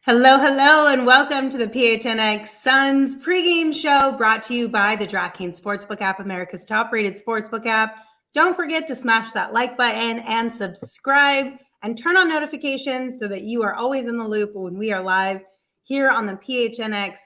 Hello, hello, and welcome to the PHNX Suns pregame show brought to you by the DraftKings Sportsbook app, America's top-rated sportsbook app. Don't forget to smash that like button and subscribe and turn on notifications so that you are always in the loop when we are live here on the PHNX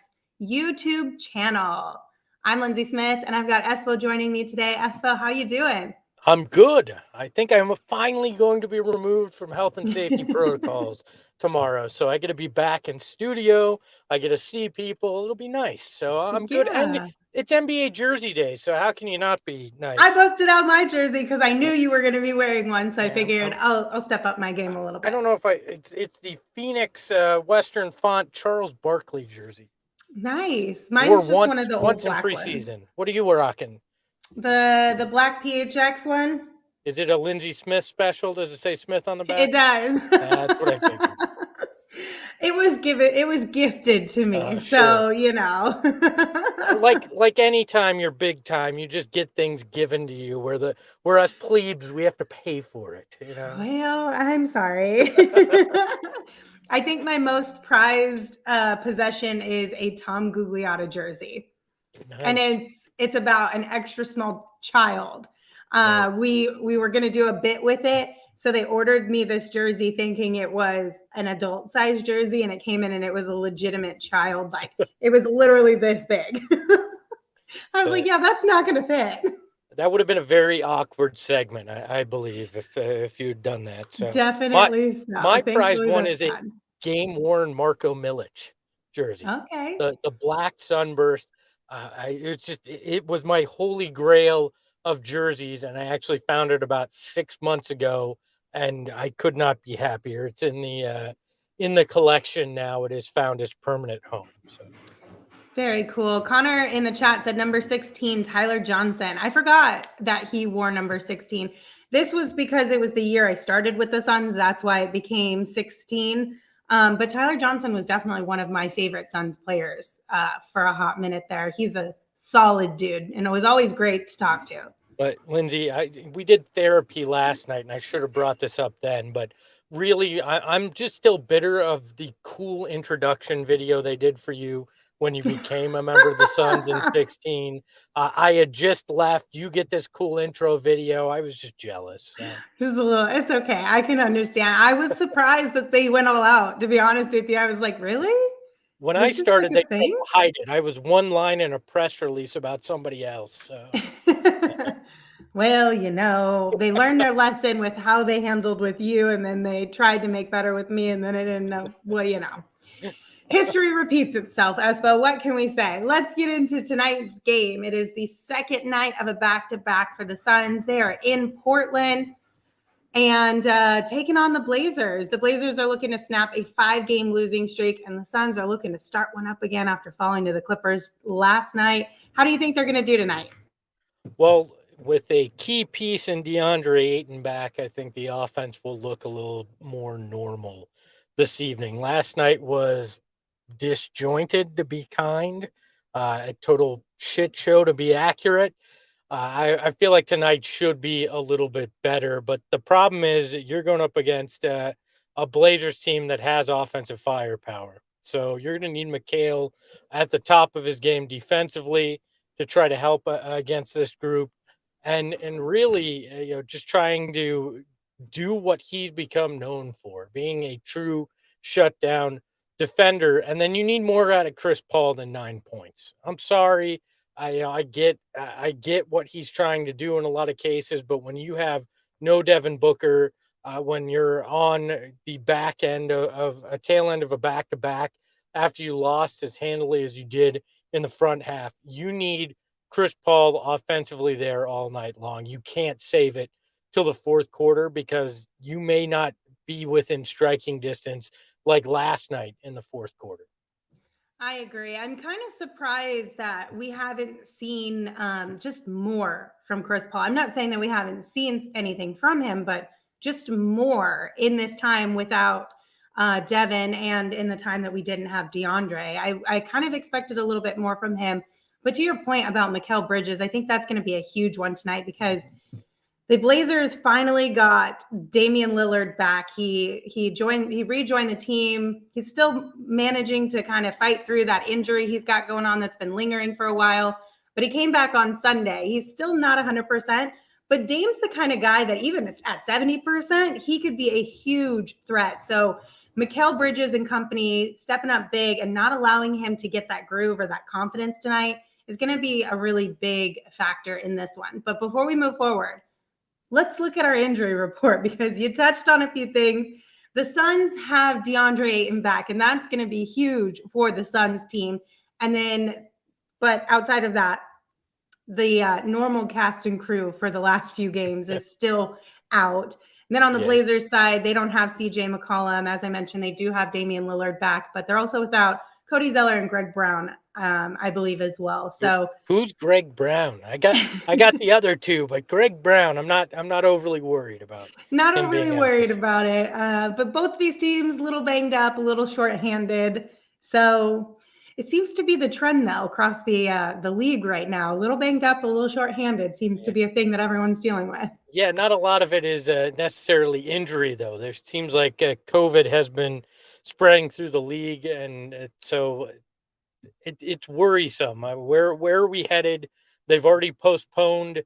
YouTube channel. I'm Lindsey Smith, and I've got Espo joining me today. Espo, how you doing? I'm good. I think I'm finally going to be removed from health and safety protocols tomorrow. So I get to be back in studio. I get to see people. It'll be nice. So I'm good. And it's NBA jersey day. So how can you not be nice? I busted out my jersey because I knew you were going to be wearing one. So I figured I'll step up my game a little bit. I don't know if it's the Phoenix Western Font Charles Barkley jersey. Nice. Mine's just one of the old black in preseason. Ones. What are you rocking? The black PHX one. Is it a Lindsey Smith special? Does it say Smith on the back? It does. That's what I figured. It was gifted to me. So, sure. You know. like any time you're big time, you just get things given to you where us plebes, we have to pay for it, you know. Well, I'm sorry. I think my most prized possession is a Tom Gugliotta jersey. Nice. And it's about an extra small child. We were going to do a bit with it. So they ordered me this jersey thinking it was an adult size jersey, and it came in and it was a legitimate child. Like it was literally this big. I was like, yeah, that's not going to fit. That would have been a very awkward segment, I believe, if you'd done that. So definitely. My prized one is a game-worn Marko Milic jersey. Okay. The black sunburst. It was my holy grail of jerseys, and I actually found it about 6 months ago, and I could not be happier. It's in the collection now. It is found its permanent home. So. Very cool. Connor in the chat said number 16, Tyler Johnson. I forgot that he wore number 16. This was because it was the year I started with the Suns. That's why it became 16. But Tyler Johnson was definitely one of my favorite Suns players for a hot minute there. He's a solid dude, and it was always great to talk to. But Lindsey, we did therapy last night, and I should have brought this up then, but really, I'm just still bitter of the cool introduction video they did for you when you became a member of the Suns in 16. I had just left. You get this cool intro video. I was just jealous. So. Just a little. It's okay. I can understand. I was surprised that they went all out, to be honest with you. I was like, really? When I started, they couldn't hide it. I was one line in a press release about somebody else. So. Well, you know, they learned their lesson with how they handled with you, and then they tried to make better with me, and then I didn't know. Well, you know. History repeats itself, Espo. What can we say? Let's get into tonight's game. It is the second night of a back-to-back for the Suns. They are in Portland and taking on the Blazers. The Blazers are looking to snap a 5-game losing streak, and the Suns are looking to start one up again after falling to the Clippers last night. How do you think they're going to do tonight? Well, with a key piece in Deandre Ayton back, I think the offense will look a little more normal this evening. Last night was disjointed, to be kind, a total shit show, to be accurate. I feel like tonight should be a little bit better, but the problem is you're going up against a Blazers team that has offensive firepower. So you're going to need McHale at the top of his game defensively to try to help against this group, and really, just trying to do what he's become known for, being a true shutdown defender. And then you need more out of Chris Paul than 9 points. I'm sorry. I get what he's trying to do in a lot of cases, but when you have no Devin Booker, when you're on the back end of a tail end of a back-to-back after you lost as handily as you did in the front half, you need Chris Paul offensively there all night long. You can't save it till the fourth quarter because you may not be within striking distance like last night in the fourth quarter. I agree. I'm kind of surprised that we haven't seen just more from Chris Paul. I'm not saying that we haven't seen anything from him, but just more in this time without Devin and in the time that we didn't have DeAndre. I kind of expected a little bit more from him. But to your point about Mikal Bridges, I think that's going to be a huge one tonight because The Blazers finally got Damian Lillard back. He rejoined the team. He's still managing to kind of fight through that injury he's got going on that's been lingering for a while. But he came back on Sunday. He's still not 100%, but Dame's the kind of guy that even at 70%, he could be a huge threat. So Mikal Bridges and company stepping up big and not allowing him to get that groove or that confidence tonight is going to be a really big factor in this one. But before we move forward, let's look at our injury report because you touched on a few things. The Suns have Deandre Ayton back, and that's going to be huge for the Suns team. And then, but outside of that, the normal cast and crew for the last few games is still out. And then on the Blazers side, they don't have CJ McCollum. As I mentioned, they do have Damian Lillard back, but they're also without Cody Zeller and Greg Brown, I believe, as well. So who's Greg Brown? I got the other two, but Greg Brown, I'm not overly worried about. Not overly worried about it. But both these teams a little banged up, a little shorthanded. So it seems to be the trend though across the league right now. A little banged up, a little shorthanded seems to be a thing that everyone's dealing with. Yeah, not a lot of it is necessarily injury though. There seems like COVID has been spreading through the league, and so it's worrisome. Where are we headed? They've already postponed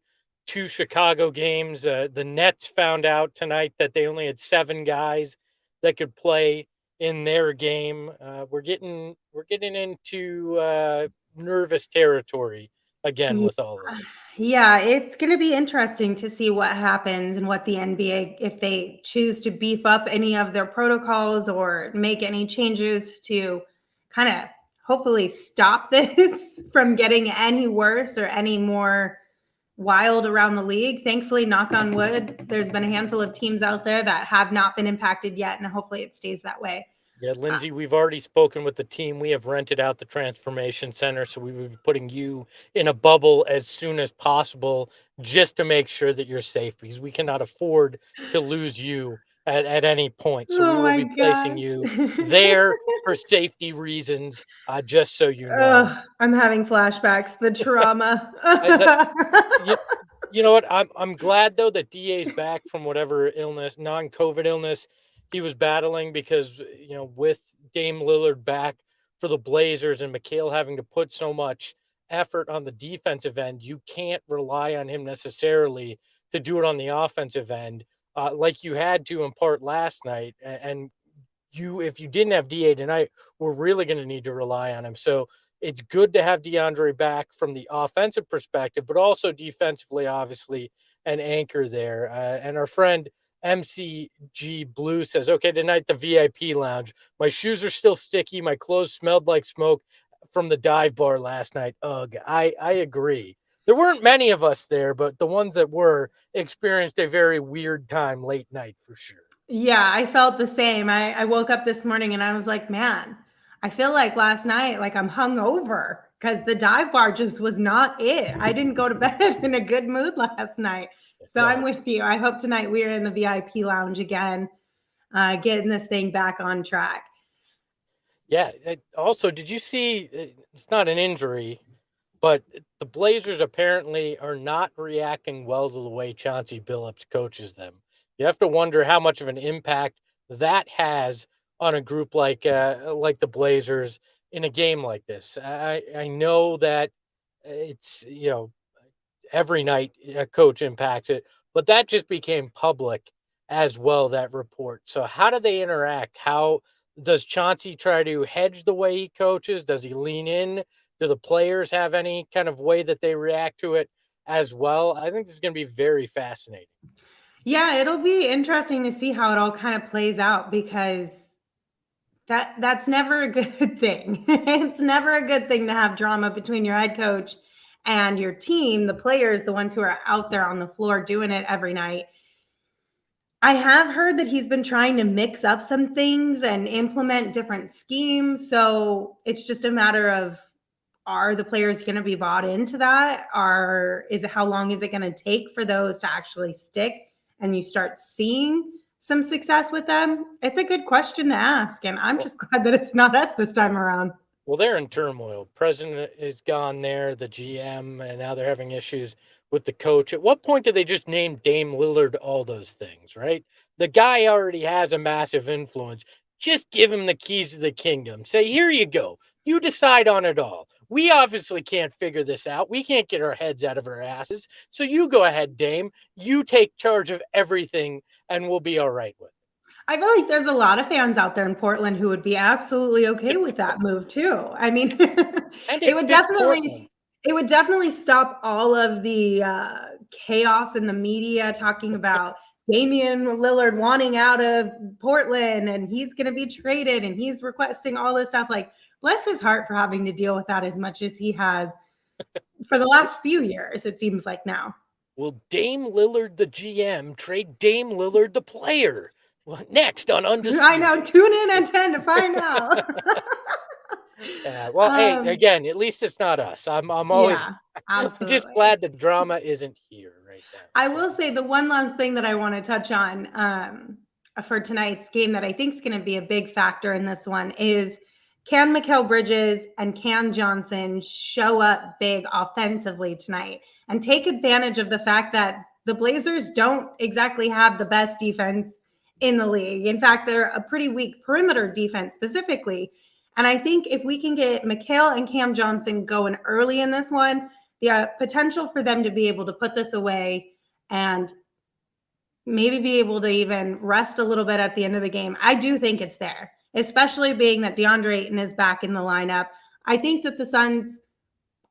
2 Chicago games. The Nets found out tonight that they only had 7 guys that could play in their game. We're getting into nervous territory again with all of this. Yeah, it's going to be interesting to see what happens and what the NBA, if they choose to beef up any of their protocols or make any changes to kind of hopefully stop this from getting any worse or any more wild around the league. Thankfully, knock on wood, there's been a handful of teams out there that have not been impacted yet, and hopefully it stays that way. Yeah, Lindsay, we've already spoken with the team. We have rented out the Transformation Center, so we will be putting you in a bubble as soon as possible just to make sure that you're safe, because we cannot afford to lose you at any point. So we will be placing you there for safety reasons, just so you know. I'm having flashbacks, the trauma. You know what? I'm glad, though, that DA's back from whatever illness, non-COVID illness he was battling, because, with Dame Lillard back for the Blazers and Mikal having to put so much effort on the defensive end, you can't rely on him necessarily to do it on the offensive end like you had to in part last night. And if you didn't have DA tonight, we're really going to need to rely on him. So it's good to have Deandre back from the offensive perspective, but also defensively, obviously, an anchor there. And our friend MCG Blue says, okay, tonight the VIP lounge. My shoes are still sticky. My clothes smelled like smoke from the dive bar last night. Ugh, I agree. There weren't many of us there, but the ones that were experienced a very weird time late night for sure. Yeah, I felt the same. I woke up this morning and I was like, man, I feel like last night, like I'm hungover because the dive bar just was not it. I didn't go to bed in a good mood last night. So I'm with you. I hope tonight we're in the VIP lounge again, getting this thing back on track. Yeah. Also, did you see, it's not an injury, but the Blazers apparently are not reacting well to the way Chauncey Billups coaches them. You have to wonder how much of an impact that has on a group like the Blazers in a game like this. I know that it's, every night a coach impacts it, but that just became public as well, that report. So how do they interact? How does Chauncey try to hedge the way he coaches? Does he lean in? Do the players have any kind of way that they react to it as well? I think this is going to be very fascinating. Yeah, it'll be interesting to see how it all kind of plays out, because that's never a good thing. It's never a good thing to have drama between your head coach and your team, the players, the ones who are out there on the floor doing it every night. I have heard that he's been trying to mix up some things and implement different schemes. So it's just a matter of, are the players going to be bought into that? How long is it going to take for those to actually stick and you start seeing some success with them? It's a good question to ask. And I'm just glad that it's not us this time around. Well, they're in turmoil. President is gone there, the GM, and now they're having issues with the coach. At what point do they just name Dame Lillard all those things, right? The guy already has a massive influence. Just give him the keys to the kingdom. Say, here you go. You decide on it all. We obviously can't figure this out. We can't get our heads out of our asses. So you go ahead, Dame. You take charge of everything, and we'll be all right with it. I feel like there's a lot of fans out there in Portland who would be absolutely okay with that move too. I mean, And it it would fits Portland. definitely stop all of the chaos in the media talking about Damian Lillard wanting out of Portland and he's going to be traded and he's requesting all this stuff. Like, bless his heart for having to deal with that as much as he has for the last few years, it seems like now. Will Dame Lillard, the GM, trade Dame Lillard, the player? Well, next on Undisputed. I know. Tune in at 10 to find out. Well, hey, again, at least it's not us. I'm always just glad the drama isn't here right now. I will say the one last thing that I want to touch on for tonight's game that I think is going to be a big factor in this one is, can Mikal Bridges and Cam Johnson show up big offensively tonight and take advantage of the fact that the Blazers don't exactly have the best defense in the league. In fact, they're a pretty weak perimeter defense specifically. And I think if we can get Mikal and Cam Johnson going early in this one, the potential for them to be able to put this away and maybe be able to even rest a little bit at the end of the game, I do think it's there, especially being that Deandre Ayton is back in the lineup. I think that the Suns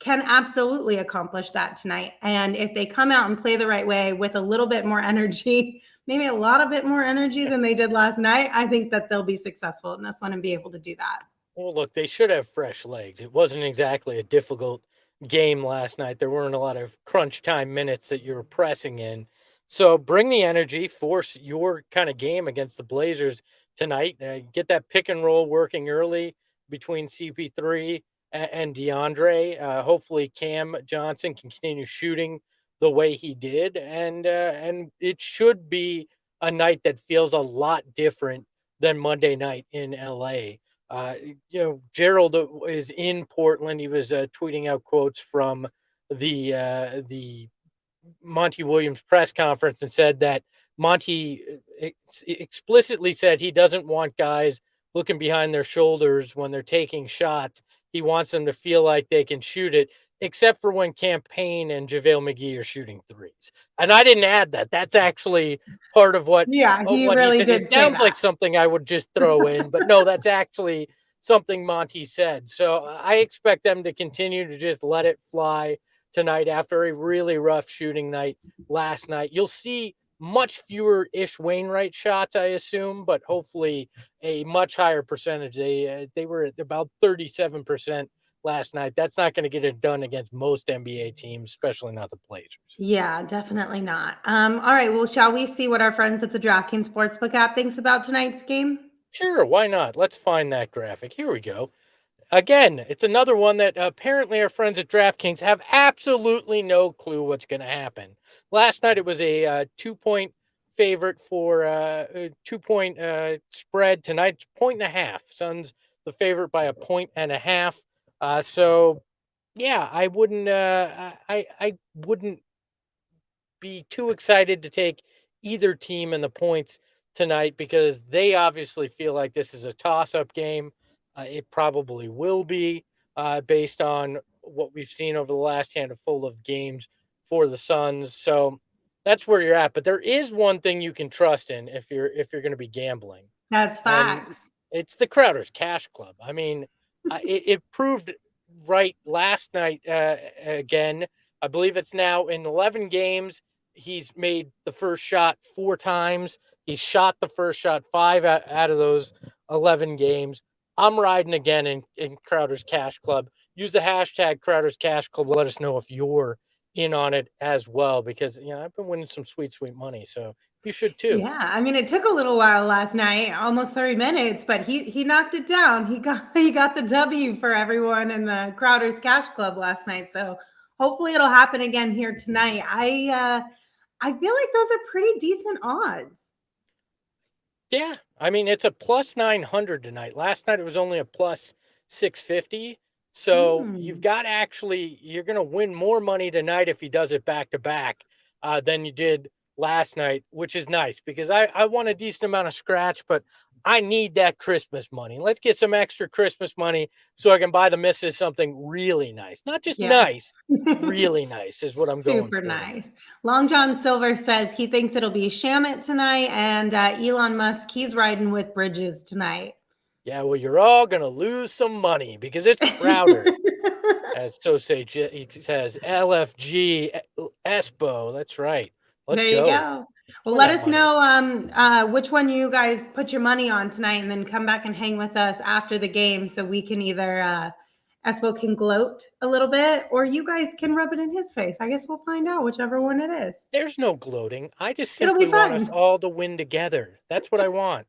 can absolutely accomplish that tonight. And if they come out and play the right way with a little bit more energy, maybe a lot of bit more energy than they did last night, I think that they'll be successful in this one and be able to do that. Well, look, they should have fresh legs. It wasn't exactly a difficult game last night. There weren't a lot of crunch time minutes that you were pressing in. So bring the energy, force your kind of game against the Blazers tonight. Get that pick and roll working early between CP3 and DeAndre. Hopefully Cam Johnson can continue shooting the way he did. And it should be a night that feels a lot different than Monday night in LA. Gerald is in Portland. He was tweeting out quotes from the Monty Williams press conference and said that Monty explicitly said he doesn't want guys looking behind their shoulders when they're taking shots. He wants them to feel like they can shoot it, except for when Campaign and JaVale McGee are shooting threes. And I didn't add that. That's actually part of what, he really said. did. It sounds like something I would just throw in, but no, that's actually something Monty said. So I expect them to continue to just let it fly tonight after a really rough shooting night last night. You'll see much fewer Ish Wainwright shots, I assume, but hopefully a much higher percentage. They were at about 37% last night. That's not going to get it done against most NBA teams, especially not the Blazers. Yeah, definitely not. All right. Well, shall we see what our friends at the DraftKings Sportsbook app thinks about tonight's game? Sure, why not? Let's find that graphic. Here we go. Again, it's another one that apparently our friends at DraftKings have absolutely no clue what's going to happen. Last night it was a 2-point favorite for a 2-point spread. Tonight it's 1.5. Suns the favorite by 1.5. So yeah, I wouldn't be too excited to take either team in the points tonight because they obviously feel like this is a toss-up game. It probably will be based on what we've seen over the last handful of games for the Suns. So that's where you're at. But there is one thing you can trust in if you're going to be gambling. That's facts. It's the Crowder's Cash Club. I mean, it proved right last night again. I believe it's now in 11 games. He's made the first shot 4 times. He's shot the first shot 5 out of those 11 games. I'm riding again in Crowder's Cash Club. Use the hashtag Crowder's Cash Club. Let us know if you're in on it as well, because I've been winning some sweet money, so you should too. Yeah, I mean, it took a little while last night, almost 30 minutes, but he knocked it down. He got the W for everyone in the Crowder's Cash Club last night. So hopefully it'll happen again here tonight. I feel like those are pretty decent odds. Yeah, I mean, it's a plus 900 tonight. Last night it was only a plus 650. So you've Mm. got you're going to win more money tonight if he does it back to back than you did last night, which is nice because I won a decent amount of scratch, but I need that Christmas money. Let's get some extra Christmas money so I can buy the missus something really nice. Not just Yes. nice, really nice is what I'm going Super for. nice. Long John Silver says he thinks it'll be Shamit tonight, and Elon Musk, he's riding with Bridges tonight. Yeah, well, you're all going to lose some money because it's Crowder. As Sose says, LFG Espo. That's right. Let's There you go. go. Well, let us know which one you guys put your money on tonight, and then come back and hang with us after the game so we can either Espo can gloat a little bit, or you guys can rub it in his face. I guess we'll find out whichever one it is. There's no gloating. I just It'll be simply want us fun. all to win together. That's what I want.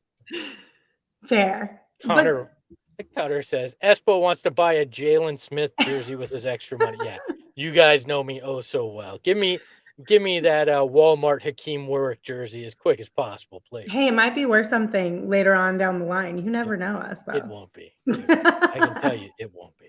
Fair. Connor says Espo wants to buy a Jalen Smith jersey with his extra money. Yeah, you guys know me oh so well. Give me that Walmart Hakeem Warwick jersey as quick as possible, please. Hey, it might be worth something later on down the line. You never know, Espo. It won't be. I can tell you, it won't be.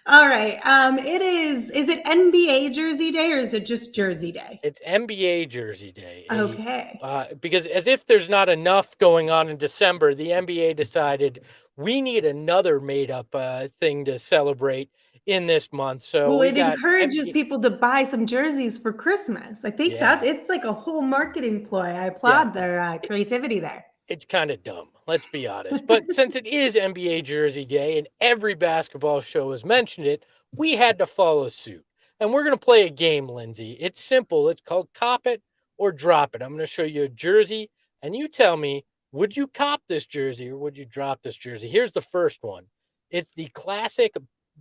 All right. It is it NBA Jersey Day or is it just Jersey Day? It's NBA Jersey Day. Okay. Because as if there's not enough going on in December, the NBA decided we need another made-up thing to celebrate in this month. So it encourages people to buy some jerseys for Christmas. I think that it's like a whole marketing ploy. I applaud their creativity there. It's kind of dumb, let's be honest. But since it is NBA Jersey Day and every basketball show has mentioned it, we had to follow suit. And we're going to play a game, Lindsay. It's simple. It's called Cop It or Drop It. I'm going to show you a jersey, and you tell me, would you cop this jersey or would you drop this jersey? Here's the first one. It's the classic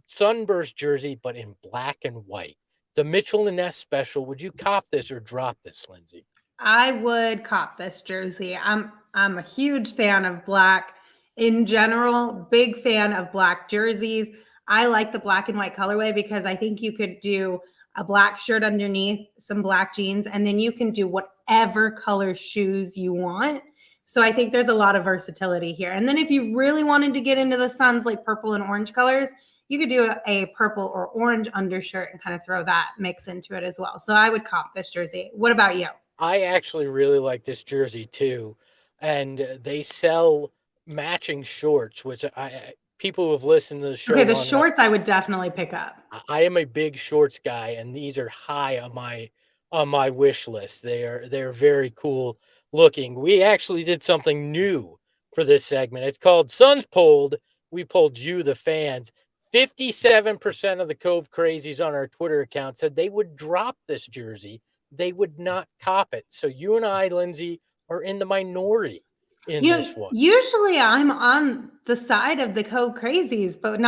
Sunburst jersey, but in black and white. The Mitchell and Ness special. Would you cop this or drop this, Lindsay? I would cop this jersey. I'm a huge fan of black in general, big fan of black jerseys. I like the black and white colorway because I think you could do a black shirt underneath, some black jeans, and then you can do whatever color shoes you want. So I think there's a lot of versatility here. And then if you really wanted to get into the Suns like purple and orange colors, you could do a purple or orange undershirt and kind of throw that mix into it as well. So I would cop this jersey. What about you? I actually really like this jersey too. And they sell matching shorts, which people who have listened to the show. Okay, the shorts I would definitely pick up. I am a big shorts guy, and these are high on my wish list. They're very cool looking. We actually did something new for this segment. It's called Suns Polled. We polled you, the fans. 57% of the Cove Crazies on our Twitter account said they would drop this jersey. They would not cop it. So you and I, Lindsay, are in the minority in this one. Usually I'm on the side of the Cove Crazies, but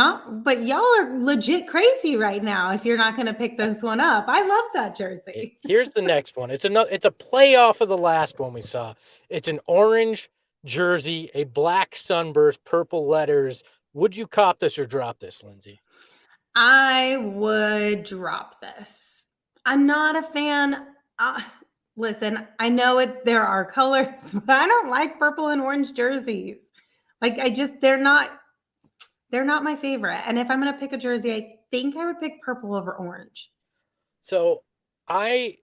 y'all are legit crazy right now if you're not going to pick this one up. I love that jersey. Here's the next one. It's a playoff of the last one we saw. It's an orange jersey, a black sunburst, purple letters. Would you cop this or drop this, Lindsay? I would drop this. I'm not a fan. Listen, I know there are colors, but I don't like purple and orange jerseys. Like they're not my favorite. And if I'm going to pick a jersey, I think I would pick purple over orange. So I'm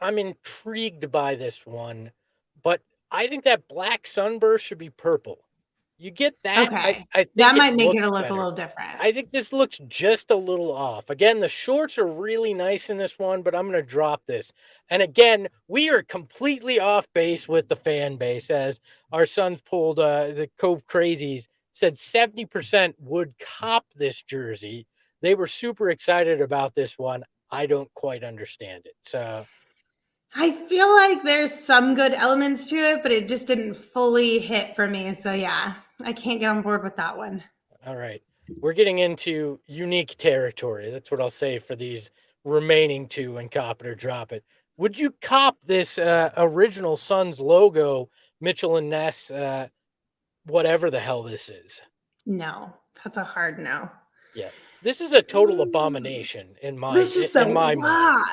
intrigued by this one, but I think that black sunburst should be purple. You get that? Okay. I think that might make it look a little different. I think this looks just a little off. Again, the shorts are really nice in this one, but I'm going to drop this. And again, we are completely off base with the fan base as our Suns pulled the Cove Crazies said 70% would cop this jersey. They were super excited about this one. I don't quite understand it. So I feel like there's some good elements to it, but it just didn't fully hit for me. So yeah, I can't get on board with that one. All right. We're getting into unique territory. That's what I'll say for these remaining two and cop it or drop it. Would you cop this original Suns logo, Mitchell and Ness, whatever the hell this is? No, that's a hard no. Yeah. This is a total abomination in my mind.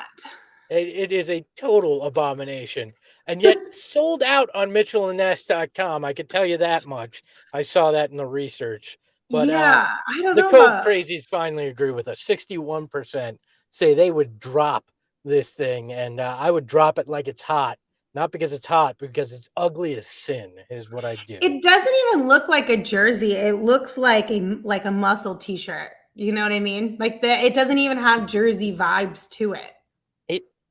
It is a total abomination, and yet sold out on MitchellandNess.com. I can tell you that much. I saw that in the research. But Yeah, I don't the know Cove about. crazies finally agree with us. 61% say they would drop this thing, and I would drop it like it's hot. Not because it's hot, because it's ugly as sin is what I do. It doesn't even look like a jersey. It looks like a muscle t-shirt. You know what I mean? Like it doesn't even have jersey vibes to it.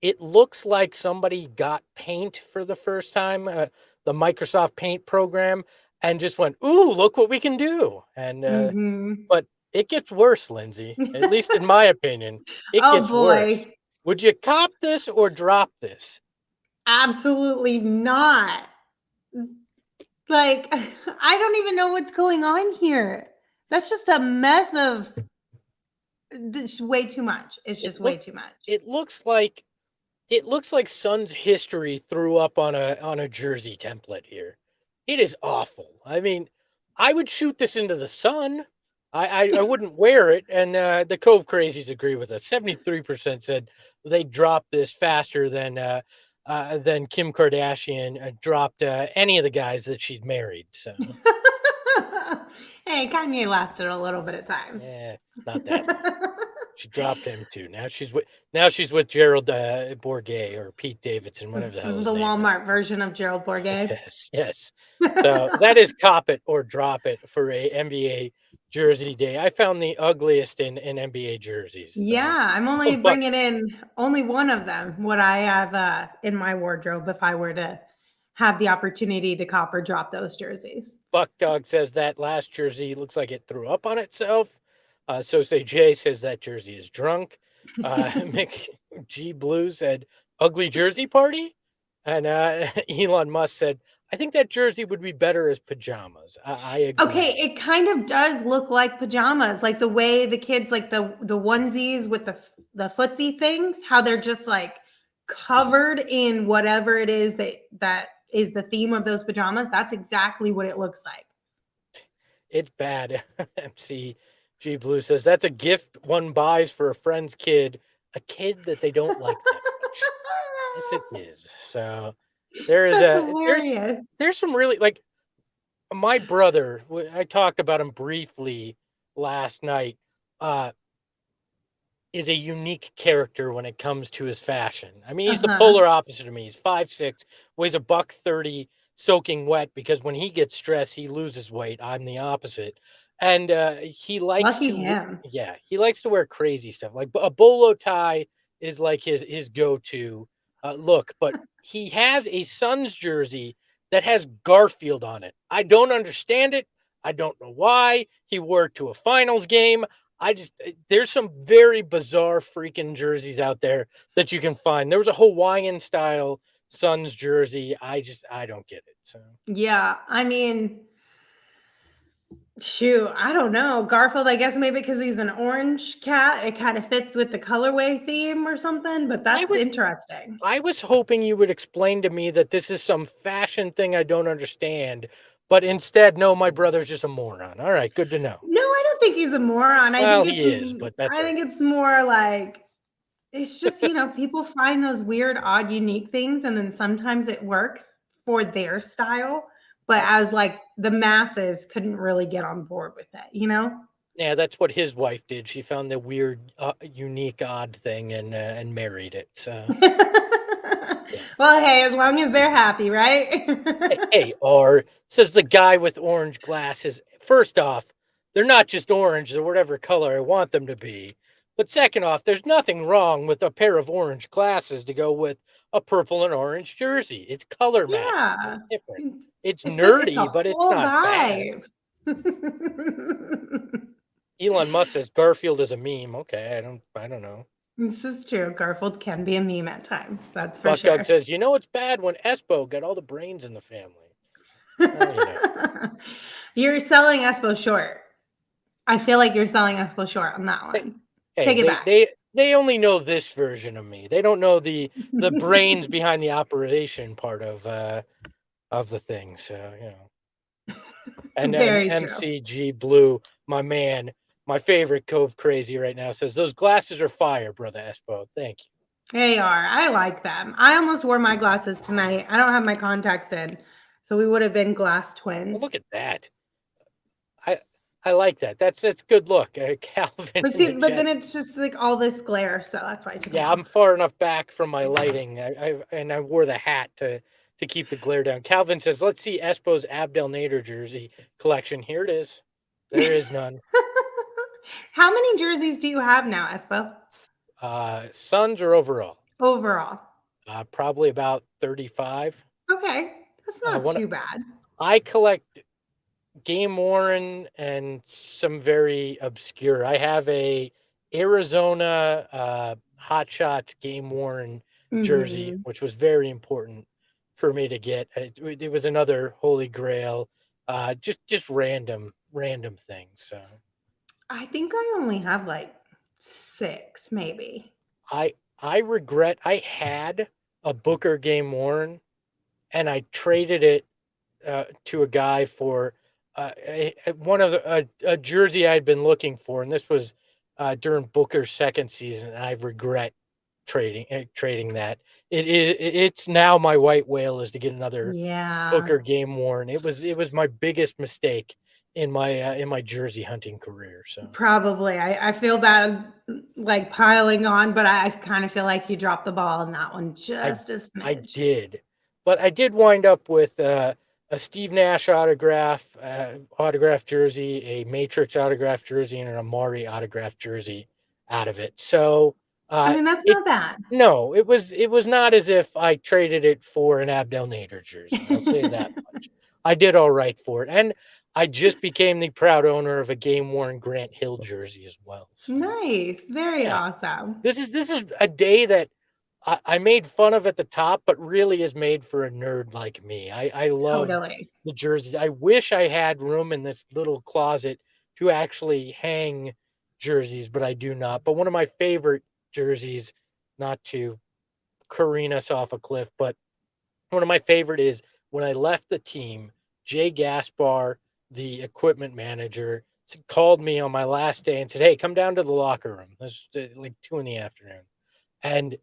It looks like somebody got Paint for the first time, the Microsoft Paint program, and just went, "Ooh, look what we can do!" And Mhm. but it gets worse, Lindsay. At least in my opinion, it Oh gets worse. boy. Would you cop this or drop this? Absolutely not. Like, I don't even know what's going on here. That's just a mess of this way too much. It's It just way look too much. it looks like it looks like Suns history threw up on a jersey template here. It is awful. I mean, I would shoot this into the sun. I wouldn't wear it, and the Cove crazies agree with us. 73% said they dropped this faster than Kim Kardashian dropped any of the guys that she'd married. So, Hey, Kanye lasted a little bit of time. not that long. She dropped him too. Now she's with Gerald Bourget or Pete Davidson, whatever the hell his The name is. Walmart version of Gerald Bourget. Yes, yes. So that is cop it or drop it for a NBA jersey day. I found the ugliest in NBA jerseys. So, Yeah, I'm only but bringing in only one of them, what I have in my wardrobe if I were to have the opportunity to cop or drop those jerseys. Buck Dog says that last jersey looks like it threw up on itself. So say Jay says that jersey is drunk. Mick G Blue said ugly jersey party, and Elon Musk said I think that jersey would be better as pajamas. I Okay, agree. it kind of does look like pajamas, like the way the kids like the onesies with the footsie things, how they're just like covered in whatever it is that is the theme of those pajamas. That's exactly what it looks like. It's bad. MC G Blue says that's a gift one buys for a friend's kid, a kid that they don't like that much. Yes, it is. So there is That's a hilarious. there's some really like my brother. I talked about him briefly last night. Uh, is a unique character when it comes to his fashion. I mean, he's the Uh-huh. polar opposite of me. He's 5'6", weighs a buck 30, soaking wet because when he gets stressed, he loses weight. I'm the opposite. And he likes Lucky to him. yeah, he likes to wear crazy stuff. Like a bolo tie is like his go-to look, but he has a Suns jersey that has Garfield on it. I don't understand it. I don't know why. He wore it to a finals game. There's some very bizarre freaking jerseys out there that you can find. There was a Hawaiian style Suns jersey. I don't get it. So Yeah, I mean, shoot, I don't know. Garfield, I guess maybe because he's an orange cat, it kind of fits with the colorway theme or something, but I that's was interesting. I was hoping you would explain to me that this is some fashion thing I don't understand, but instead, no, my brother's just a moron. All right, good to know. No, I don't think he's a moron. Well, he is, but that's I all think right. it's more like it's just, people find those weird, odd, unique things, and then sometimes it works for their style. But That's as like the masses couldn't really get on board with it, you know? yeah, that's what his wife did. She found the weird, unique, odd thing and married it. So yeah. Well, hey, as long as they're happy, right? Hey, or says the guy with orange glasses. First off, they're not just orange, they're whatever color I want them to be. But second off, there's nothing wrong with a pair of orange glasses to go with a purple and orange jersey. It's color matching. Yeah. It's different. It's It's a nerdy, but it's whole not bad. vibe. Elon Musk says Garfield is a meme. Okay, I don't know. This is true. Garfield can be a meme at times. That's for Buck Dog sure. says, you know it's bad when Espo got all the brains in the family. Well, you know. You're selling Espo short. I feel like you're selling Espo short on that one. Hey, Take it they back. they they only know this version of me. They don't know the brains behind the operation part of the thing. So and Very true. MCG Blue, my man, my favorite Cove crazy right now says those glasses are fire, brother Espo. Thank you. They are. I like them. I almost wore my glasses tonight. I don't have my contacts in, so we would have been glass Well, twins. look at that. I I like that. That's good look. Calvin But in the see, but then Jets. it's just like all this glare, so that's why I took them Yeah, off. I'm far enough back from my lighting. I wore the hat to keep the glare down. Calvin says, "Let's see Espo's Abdel Nader jersey collection. Here it is. There is none. How many jerseys do you have now, Espo? Suns or overall? Overall. Probably about 35. Okay, that's not One too bad. I collect game worn and some very obscure. I have a Arizona Hot Shots game worn jersey, Hmm. which was very important for me to get. It was another holy grail. Just random things. So I think I only have like 6, maybe. I regret I had a Booker game worn and I traded it to a guy for one of a jersey I'd been looking for, and this was during Booker's second season, and I regret trading that. It's now my white whale is to get another Yeah, Booker game worn. It was my biggest mistake in my jersey hunting career. So probably. I feel bad like piling on, but I kind of feel like you dropped the ball on that one I just a I smidge. did, but I did wind up with a Steve Nash autograph jersey, a Matrix autograph jersey, and an Amari autograph jersey out of it. So I mean, that's it not bad. no, it was not as if I traded it for an Abdel Nader jersey. I'll say that much. I did all right for it, and I just became the proud owner of a game worn Grant Hill jersey as well. So Nice. Very yeah, awesome. this is a day that I made fun of at the top, but really is made for a nerd like me. I love Totally. the jerseys. I wish I had room in this little closet to actually hang jerseys, but I do not. But one of my favorite jerseys, not to careen us off a cliff, but one of my favorite is when I left the team, Jay Gaspar, the equipment manager, called me on my last day and said, "Hey, come down to the locker room." This was like 2 in the afternoon. And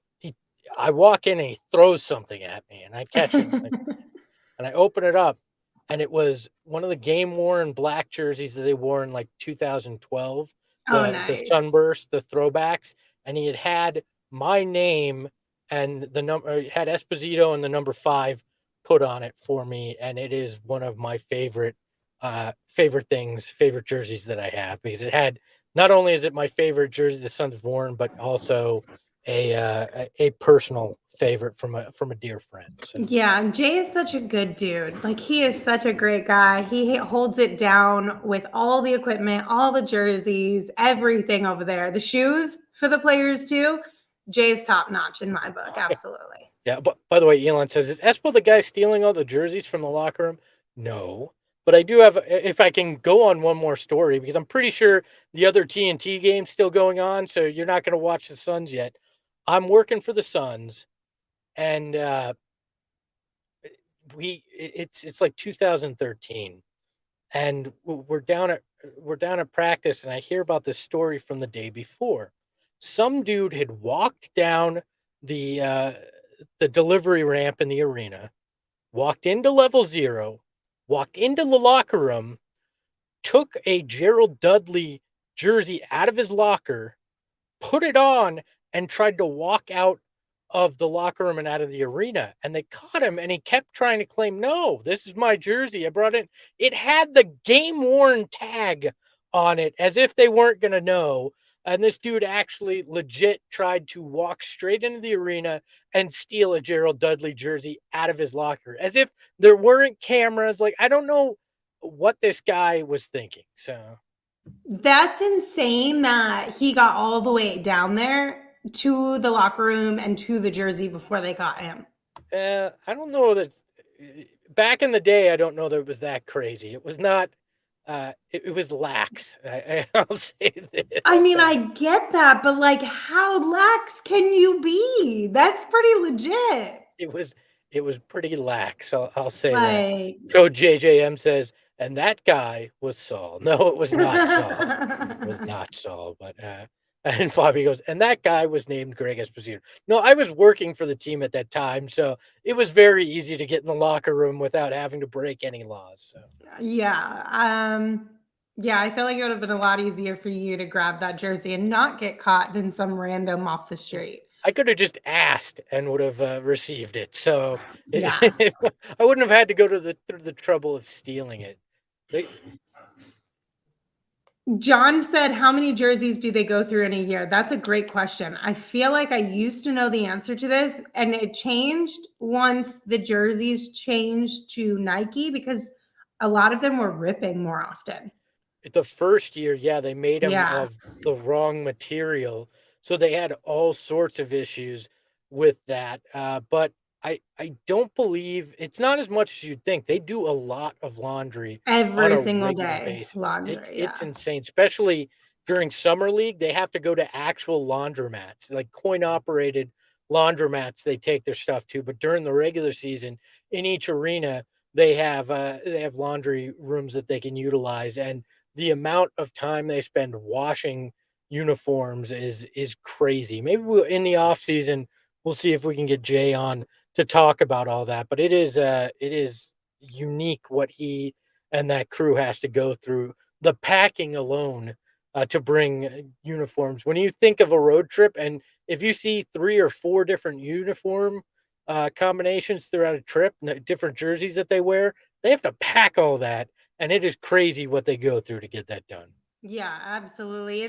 I walk in and he throws something at me and I catch it and I open it up and it was one of the game worn black jerseys that they wore in like 2012, Oh, the nice. sunburst, the throwbacks, and he had my name and the number had Esposito and the number 5 put on it for me, and it is one of my favorite jerseys that I have because it had not only is it my favorite jersey the Suns have worn, but also a personal favorite from a dear friend. So Yeah, Jay is such a good dude. Like he is such a great guy. He holds it down with all the equipment, all the jerseys, everything over there. The shoes for the players too. Jay's top notch in my book. Absolutely. yeah, but by the way, Elon says, "Is Espo the guy stealing all the jerseys from the locker room?" No, but I do have. If I can go on one more story, because I'm pretty sure the other TNT game's still going on, so you're not going to watch the Suns yet. I'm working for the Suns, and it's like 2013, and we're down at practice, and I hear about this story from the day before. Some dude had walked down the uh, the delivery ramp in the arena, walked into level 0, walked into the locker room, took a Gerald Dudley jersey out of his locker, put it on, and tried to walk out of the locker room and out of the arena. And they caught him and he kept trying to claim, "No, this is my jersey. I brought it." It had the game worn tag on it as if they weren't going to know. And this dude actually legit tried to walk straight into the arena and steal a Gerald Dudley jersey out of his locker as if there weren't cameras. Like, I don't know what this guy was thinking. So, That's insane that he got all the way down there to the locker room and to the jersey before they caught him. I don't know that back in the day, I don't know that it was that crazy. It was not, it was lax. I'll say this. I mean, I get that, but like, how lax can you be? That's pretty legit. It was, it was pretty lax. I'll say that. Like, Coach JJM says, and that guy was Saul. No, it was not Saul. It was not Saul, but and Bobby goes, and that guy was named Greg Esposito. No, I was working for the team at that time, so it was very easy to get in the locker room without having to break any laws. So yeah. Yeah, I feel like it would have been a lot easier for you to grab that jersey and not get caught than some random off the street. I could have just asked and would have received it. So Yeah. I wouldn't have had to go through the trouble of stealing it. They, John said, how many jerseys do they go through in a year? That's a great question. I feel like I used to know the answer to this, and it changed once the jerseys changed to Nike because a lot of them were ripping more often. the first year, yeah, they made them Yeah. of the wrong material, so they had all sorts of issues with that. But I don't believe it's not as much as you'd think. They do a lot of laundry on Every a single regular day, basis. It's laundry. it's Yeah. insane, especially during summer league. They have to go to actual laundromats, like coin operated laundromats. They take their stuff to, but during the regular season, in each arena, they have laundry rooms that they can utilize, and the amount of time they spend washing uniforms is crazy. Maybe in the off season we'll see if we can get Jay on to talk about all that. But it is unique what he and that crew has to go through. The packing alone to bring uniforms. When you think of a road trip, and if you see 3 or 4 different uniform combinations throughout a trip, different jerseys that they wear, they have to pack all that, and it is crazy what they go through to get that done. Yeah, absolutely.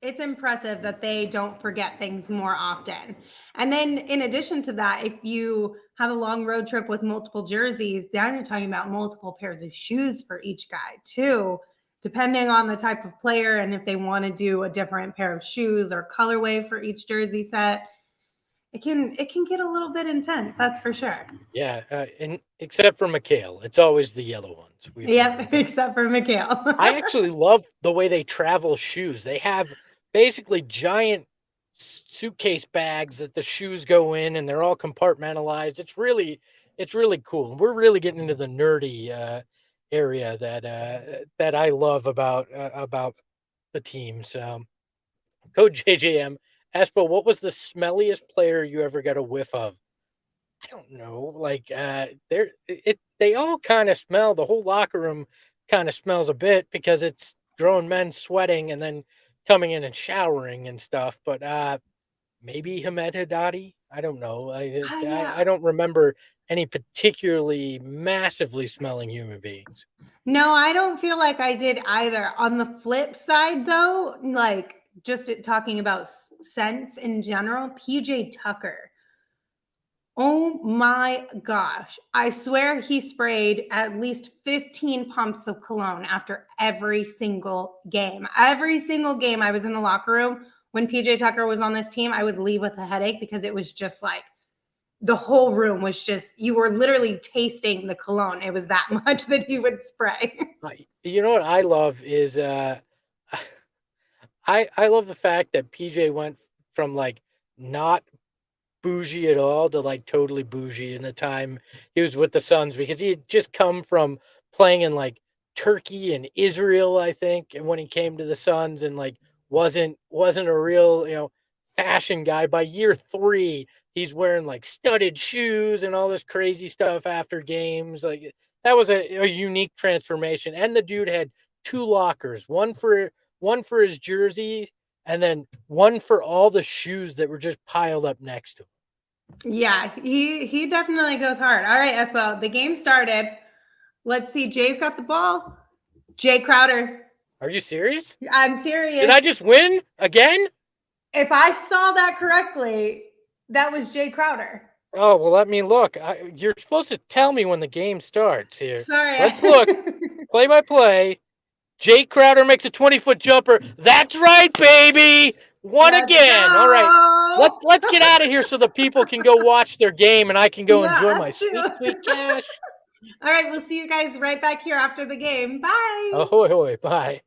It's impressive that they don't forget things more often. And then in addition to that, if you have a long road trip with multiple jerseys, then you're talking about multiple pairs of shoes for each guy too, depending on the type of player and if they want to do a different pair of shoes or colorway for each jersey set. It can get a little bit intense, that's for sure. Yeah, and except for McHale, it's always the yellow ones we've heard. Yep, except for Mikhail. I actually love the way they travel shoes. They have basically giant suitcase bags that the shoes go in, and they're all compartmentalized. It's really cool. We're really getting into the nerdy area that I love about the team. So, Coach JJM, Espo, what was the smelliest player you ever got a whiff of? I don't know. Like they all kind of smell. The whole locker room kind of smells a bit because it's grown men sweating and then coming in and showering and stuff. But maybe Hamed Haddadi. I don't know. I Yeah. don't remember any particularly massively smelling human beings. No, I don't feel like I did either. On the flip side, though, like just talking about scents in general, PJ Tucker. Oh my gosh. I swear he sprayed at least 15 pumps of cologne after every single game. Every single game I was in the locker room when PJ Tucker was on this team, I would leave with a headache because it was just like the whole room was just, you were literally tasting the cologne. It was that much that he would spray. You know what I love is I love the fact that PJ went from like not bougie at all to like totally bougie in the time he was with the Suns, because he had just come from playing in like Turkey and Israel, I think, and when he came to the Suns, and like wasn't a real, fashion guy. By year 3, he's wearing like studded shoes and all this crazy stuff after games. Like that was a unique transformation. And the dude had 2 lockers, one for his jersey and then one for all the shoes that were just piled up next to him. Yeah, he definitely goes hard. All right, Espo, the game started. Let's see. Jay's got the ball. Jay Crowder. Are you serious? I'm Did serious. I just win again? If I saw that correctly, that was Jay Crowder. Oh, well, let me look. You're supposed to tell me when the game starts here. Sorry. Let's look. Play by play. Jake Crowder makes a 20-foot jumper. That's right, baby. Won Let's again. go. All right. Let's get out of here so the people can go watch their game and I can go enjoy my us too. sweet, sweet cash. All right, we'll see you guys right back here after the game. Bye. Ahoy, hoy. Bye.